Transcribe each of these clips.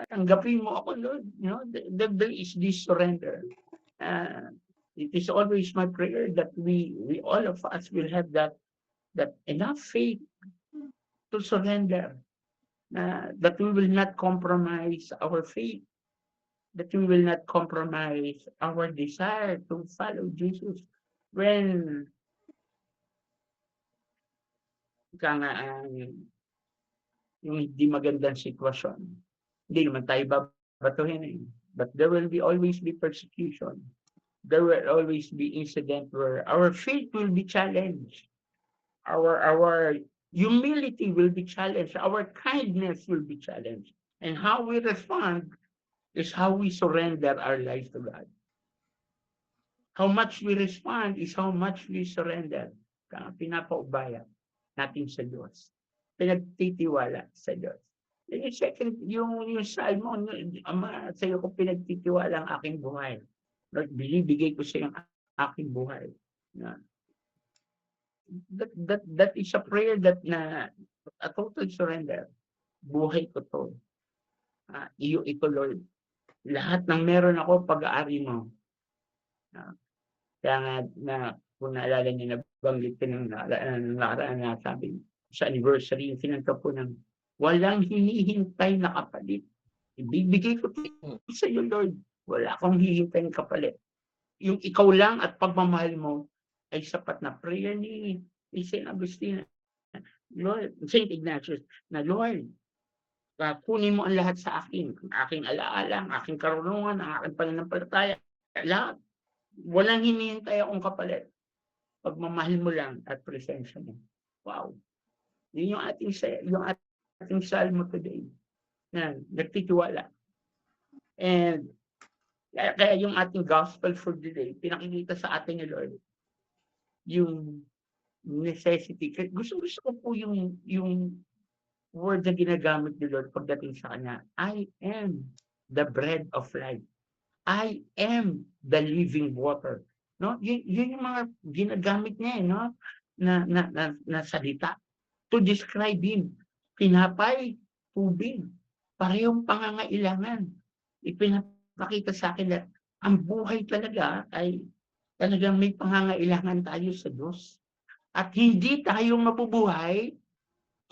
tanggapin mo ako, Lord. There is this surrender. Uh, it is always my prayer that we all of us will have that enough faith to surrender, that we will not compromise our faith, that we will not compromise our desire to follow Jesus when ka nga yung hindi magandang sitwasyon. Hindi naman tayo babatuhin eh. But there will be always be persecution. There will always be incident where our faith will be challenged. Our humility will be challenged. Our kindness will be challenged. And how we respond is how we surrender our lives to God. How much we respond is how much we surrender. Pinapaubaya natin sa Diyos. Pinagtitiwala sa Diyos. Yung second, yung salmo, Ama, sa iyo ko pinagtitiwala ang aking buhay. Lord, binibigay ko sa iyo ang aking buhay. That is a prayer that a total surrender. Buhay ko to. Iyo ito, Lord. Lahat ng meron ako, pag-aari mo. Kaya nga, kung naalala niyo, nabanggit ko ng nakaraan na sabi sa anniversary, yung kinanta po ng walang hinihintay na kapalit. Ibibigay ko sa iyo, Lord. Wala akong hihintay na kapalit. Yung ikaw lang at pagmamahal mo ay sapat na prayer ni St. Agustina. Lord, St. Ignatius, na Lord, kunin mo ang lahat sa akin. Ang aking alaala, ang aking karunungan, ang aking pananampalataya. Lahat. Walang hinihintay akong kapalit. Pagmamahal mo lang at presensya mo. Wow. Yun yung ating salmo today. Na nagtitiwala. And kaya yung ating gospel for today, pinakikita sa atin ni Lord yung necessity. Gusto ko po yung word na ginagamit ni Lord pagdating sa kanya. I am the bread of life. I am the living water. No? Yun yung mga ginagamit niya, no? Na salita to describe him. Pinapay, tubig, parehong pangangailangan. Ipinapakita sa akin na ang buhay talaga ay talagang may pangangailangan tayo sa Diyos. At hindi tayo mabubuhay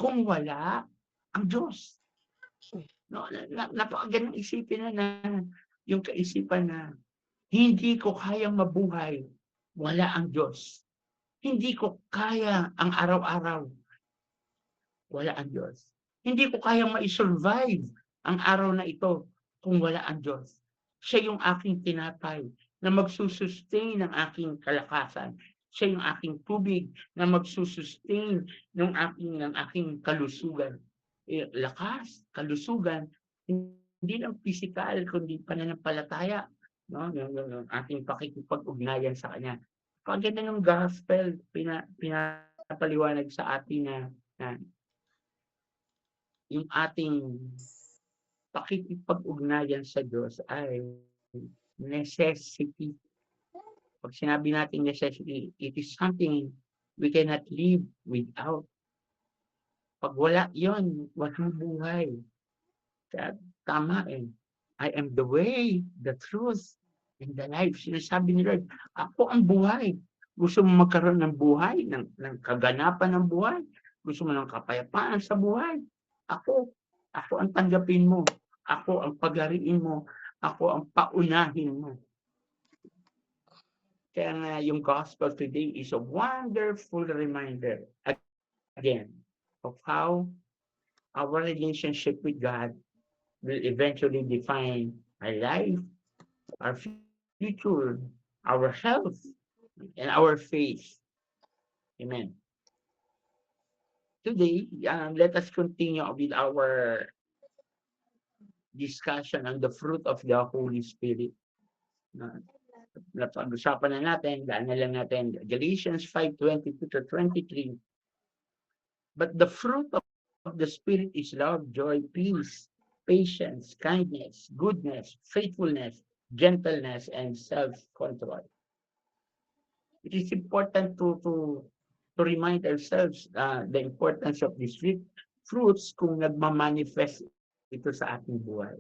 kung wala ang Diyos. No, napakagandang isipin na yung kaisipan na hindi ko kayang mabuhay, wala ang Diyos. Hindi ko kaya ang araw-araw, wala ang Diyos. Hindi ko kayang ma-survive ang araw na ito kung wala ang Diyos. Siya yung aking tinapay na magsusustain ng aking kalakasan. Siya yung aking tubig na magsusustain ng aking kalusugan. Lakas, kalusugan, hindi lang physical, kundi pananampalataya. No? Yung ating pakikipag-ugnayan sa Kanya. Paganda ng gospel, pinapaliwanag sa atin na yung ating pakikipag-ugnayan sa Diyos ay necessity. Pag sinabi natin necessity, it is something we cannot live without. Pag wala yun, walang buhay. Kaya tama eh. I am the way, the truth, and the life. Sinasabi ni Lord, ako ang buhay. Gusto mo magkaroon ng buhay, ng kaganapan ng buhay? Gusto mo ng kapayapaan sa buhay? Ako ang tanggapin mo. Ako ang paghariin mo. Ako ang paunahin mo. Kaya nga yung gospel today is a wonderful reminder, again, of how our relationship with God will eventually define our life, our future, our health, and our faith. Amen. Today, let us continue with our discussion on the fruit of the Holy Spirit. Napag-usapan na natin, daan na lang natin, Galatians 5:22-23. But the fruit of the Spirit is love, joy, peace, patience, kindness, goodness, faithfulness, gentleness, and self-control. It is important to remind ourselves the importance of these fruits kung nagmamanifest ito sa ating buhay.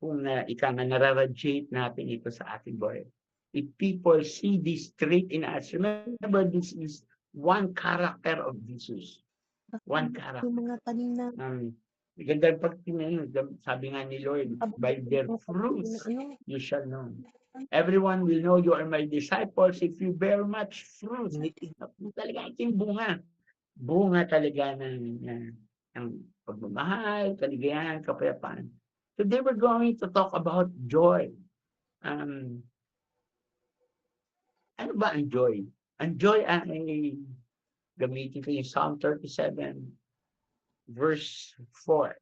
Kung ika nga nara-radiate natin ito sa ating buhay. If people see this trait in us, remember this is one character of Jesus. One character. Yung mga kanina, Ganda pag sabi nga ni Lord, by their fruits ano, you shall know. Everyone will know you are my disciples if you bear much fruit. Talaga ito yung bunga. Bunga talaga ng pagmamahal, kaligayahan, kapayapaan. Today we're going to talk about joy. Ano ba ang joy? Ang joy ay gamitin ko yung Psalm 37 verse 4.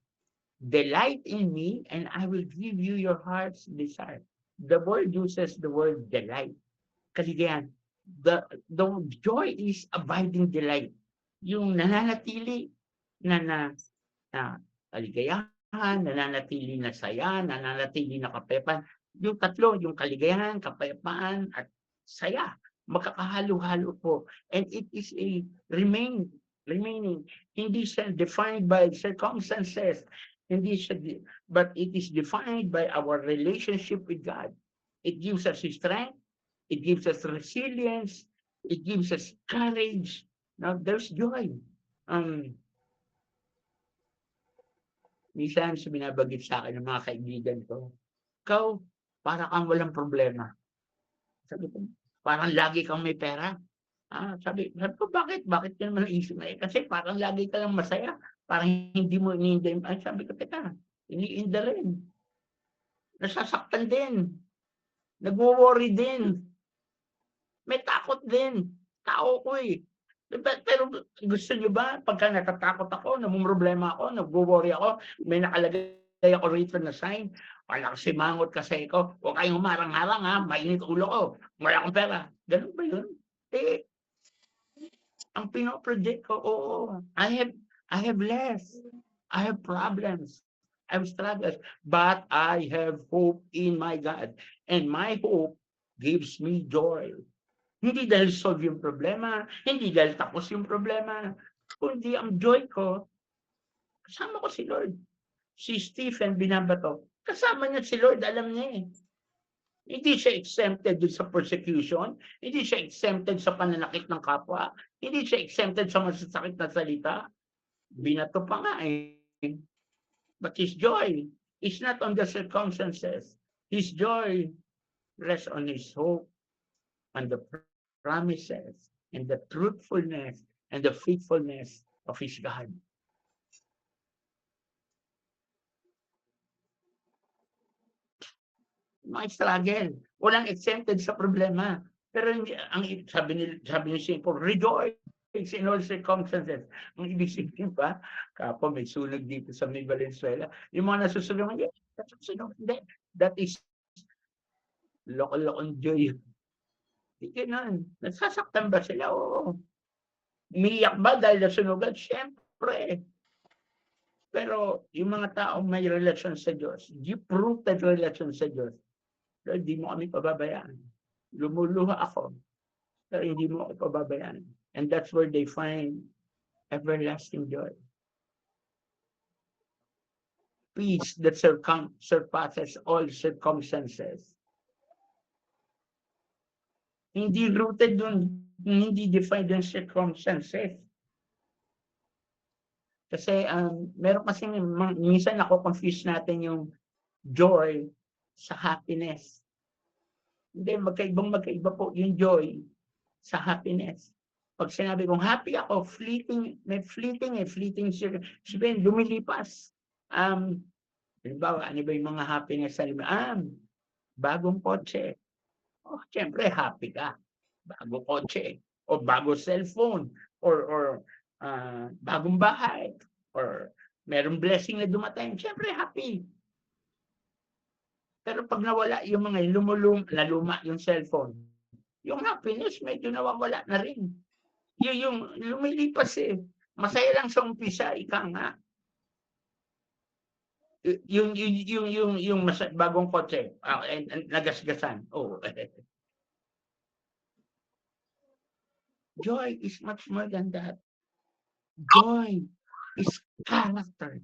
Delight in me and I will give you your heart's desire. The word uses the word delight. Kaligayahan. The joy is abiding delight. Yung nananatili na kaligayahan, nananatili na saya, nananatili na kapayapaan. Yung tatlo, yung kaligayahan, kapayapaan, at saya, magkakahalo-halo po. And it is a remaining. Hindi siya defined by circumstances, hindi siya, but it is defined by our relationship with God. It gives us strength, it gives us resilience, it gives us courage. Now, there's joy. Minsan binabagit sa akin ng mga kaibigan ko, ikaw, para kang walang problema. Sabi ko, parang lagi kang may pera. Sabi ko, bakit? Bakit yun naman issue na kasi parang lagi ka lang masaya. Parang hindi mo iniinda yung, sabi ko, teka, iniinda rin. Nasasaktan din. Nagwo-worry din. May takot din. Tao ko eh. Pero gusto niyo ba, pagka natatakot ako, namumroblema ako, nagwo-worry ako, may nakalagay ako rito na sign, wala kasi mangot kasi ako, huwag kayong humarang-harang ha, mainit ulo ko, wala akong pera. Ganun ba yun? Ang pinoproject ko, I have less. I have problems. I have struggles. But I have hope in my God. And my hope gives me joy. Hindi dahil solve yung problema, hindi dahil tapos yung problema, kundi ang joy ko, kasama ko si Lord. Si Stephen binabato, kasama niya si Lord, alam niya eh. Hindi siya exempted dun sa persecution, hindi siya exempted sa pananakit ng kapwa, hindi siya exempted sa masasakit na salita. Binato pa nga eh. But his joy is not on the circumstances. His joy rests on his hope, on the promises, and the truthfulness, and the faithfulness of his God. Mga struggle. Walang exempted sa problema. Pero ang sabi ni St. Paul, rejoice in all circumstances. Ang ibig sabihin ba, kapo may sunog dito sa may Valenzuela. Yung mga nasusunog, hindi. That is loko-lokong joy. Hindi nun. Nasasaktan ba sila? Oo. Umiyak ba dahil nasunugan? Siyempre. Pero yung mga taong may relasyon sa Diyos, deep-rooted relasyon sa Diyos, hindi mo kami pababayaan. Lumuluha ako, pero hindi mo ako pababayaan. And that's where they find everlasting joy. Peace that surpasses all circumstances. Hindi rooted dun, hindi defined yung circumstances. Kasi meron kasi minsan nako-confuse natin yung joy sa happiness. Hindi, magkaiba po yung joy sa happiness. Pag sinabi kong happy ako, fleeting sabihin, lumilipas. Halimbawa, ano ba yung mga happiness sa bagong kotse. Siyempre, happy ka. Bagong kotse. O bagong cellphone. Or bagong bahay. Or merong blessing na dumating. Siyempre, happy. Pero pag nawala yung mga naluma yung cellphone, yung happiness medyo nawawala na rin. Yung lumilipas eh. Masaya lang sa umpisa, ika nga. Yung bagong kotse, nagasgasan. Joy is much more than that. Joy is character.